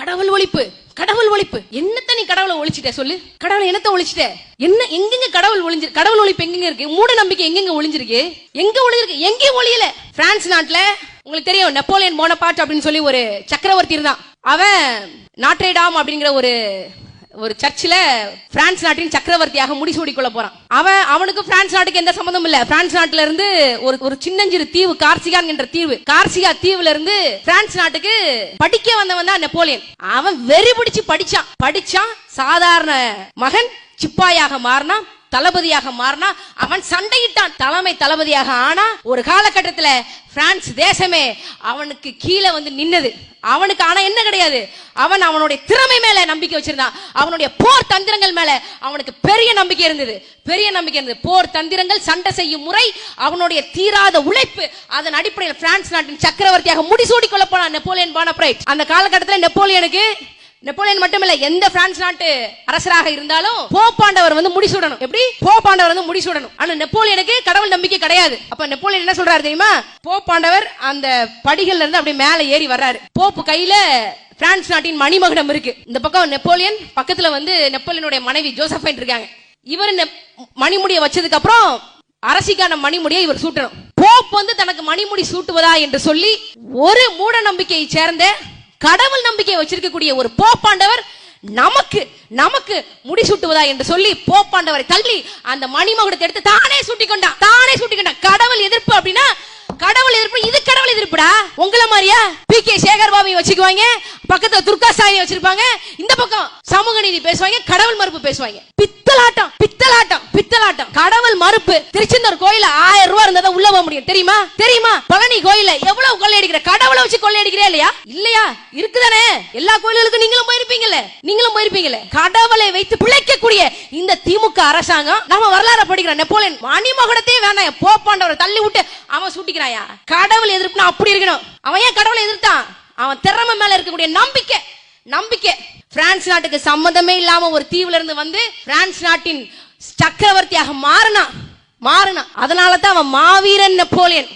கடவுள் ஒழிப்பு, கடவுள் ஒழிப்பு. என்னத்த நீ கடவுளை ஒழிச்சிட்ட சொல்லு? கடவுளை என்னத்த ஒழிச்சிட்ட? என்ன எங்கெங்க கடவுள் ஒளிஞ்சிரு? கடவுள் ஒழிப்பு எங்கெங்க இருக்கு? மூட நம்பிக்கை எங்கெங்க ஒளிஞ்சிருக்கு? எங்க ஒளிஞ்சிருக்கு? எங்கேயும் ஒளியல. பிரான்ஸ் நாட்டுல உங்களுக்கு தெரியும், நெப்போலியன் போனபார்ட் அப்படின்னு சொல்லி ஒரு சக்கரவர்த்தி இருந்தான். அவன் நாட்ரேடாம் அப்படிங்கிற ஒரு சர்ச்சில் பிரான்ஸ் நாட்டின் சக்கரவர்த்தியாக முடிசூடி கொள்ள போறான். அவனுக்கு பிரான்ஸ் நாட்டுக்கு எந்த சம்பந்தம் இல்ல. பிரான்ஸ் நாட்டுல இருந்து ஒரு சின்னஞ்சிறு தீவு கார்சிகா என்ற தீவு, கார்சிகா தீவுல இருந்து பிரான்ஸ் நாட்டுக்கு படிக்க வந்தவன் தான் நெப்போலியன். அவன் வெறி பிடிச்சு படிச்சான். சாதாரண மகன் சிப்பாயாக மாறினா, தளபதியாக மாறினா. அவன் சண்டையிட்டான், தலைமை தளபதியாக ஆனா. ஒரு காலகட்டத்தில் பிரான்ஸ் தேசமே அவனுக்கு கீழே வந்து நின்னது. அவனுக்கு ஆனா என்ன கிடையாது, அவனுடைய திறமை மேல நம்பிக்கை வச்சிருந்தான். அவனுடைய போர் தந்திரங்கள் மேல அவனுக்கு பெரிய நம்பிக்கை இருந்தது. போர் தந்திரங்கள், சண்டை செய்யும் முறை, அவனுடைய தீராத உழைப்பு, அதன் அடிப்படையில் பிரான்ஸ் நாட்டின் சக்கரவர்த்தியாக முடிசூடி கொள்ள போனான் நெப்போலியன் போனபார்ட். அந்த காலகட்டத்தில் நெப்போலியன் மட்டுமில்ல, எந்த பிரான்ஸ் நாட்டு அரசராக இருந்தாலும் போப்பாண்டவர் வந்து முடிசூடணும். எப்படி? போப்பாண்டவர் வந்து முடிசூடணும். ஆனா நெப்போலியனுக்கு கடவுள் நம்பிக்கை கிடையாது. அப்ப நெப்போலியன் என்ன சொல்றாரு தெரியுமா? போப்பாண்டவர் அந்த படிகள்ல இருந்து அப்படியே மேல ஏறி வர்றாரு. போப்பு கையில பிரான்ஸ் நாட்டின் மணிமகுடம் இருக்கு. இந்த பக்கம் நெப்போலியன், பக்கத்துல வந்து நெப்போலியனுடைய மனைவி ஜோசபைன் இருக்காங்க. இவர் மணிமுடிய வச்சதுக்கு அப்புறம் அரசிக்கான மணிமுடியை இவர் சூட்டணும். போப் வந்து தனக்கு மணிமுடி சூட்டுவதா என்று சொல்லி ஒரு மூட நம்பிக்கையை சேர்ந்த கடவுள் நம்பிக்கையை வச்சிருக்கக்கூடிய ஒரு போப்பாண்டவர் நமக்கு முடிசூட்டுவதா என்று சொல்லி போப்பாண்டவரை தள்ளி அந்த மணிமகுடத்தை எடுத்து தானே சூட்டிக்கொண்டான். கடவுள் எதிர்ப்பு அப்படின்னா, கடவுள் எதிர்ப்பு, இது கடவுள் எதிர்ப்புடா. உங்கள மாதிரியா பி.கே. சேகர் பாபு வச்சுக்குவாங்க, பக்கத்துல துர்கா சாயினி வச்சிருப்பாங்க, இந்த பக்கம் சமூக நீதி பேசுவாங்க, கடவுள் மறுப்பு பேசுவாங்க. பித்தலாட்டம். கடவுள் மறுப்பு. திருச்செந்தூர் கோயில 1000 ரூபாய் இருந்தா உள்ள போக முடியும், தெரியுமா? பழனி கோயில எவ்வளவு கொள்ளையடிக்கிற? கடவுளை வச்சு கொள்ளையடிக்கிறே இல்லையா? இருக்குதானே? எல்லா கோயில்களுக்கும் நீங்களும் போயிருப்பீங்களே. கடவுளை வைத்து பிழைக்கக்கூடிய இந்த திமுக அரசாங்கம், நம்ம வரலாறு படிக்கிறோம். நெப்போலியன் மணிமகுடத்தையே வேண்டாம், போப்பாண்டவரை தள்ளி விட்டு அவன் சூட்டிக்கிறாயா? கடவுள் எதிர்ப்புனா அப்படி இருக்கணும். அவன் ஏன் கடவுளை எதிர்த்தான்? அவன் திறமை மேல இருக்கக்கூடிய நம்பிக்கை. பிரான்ஸ் நாட்டுக்கு சம்பந்தமே இல்லாம ஒரு தீவுல இருந்து வந்து பிரான்ஸ் நாட்டின் சக்கரவர்த்தியாக மாறினா. அதனாலதான் அவன் மாவீரன் நெப்போலியன்.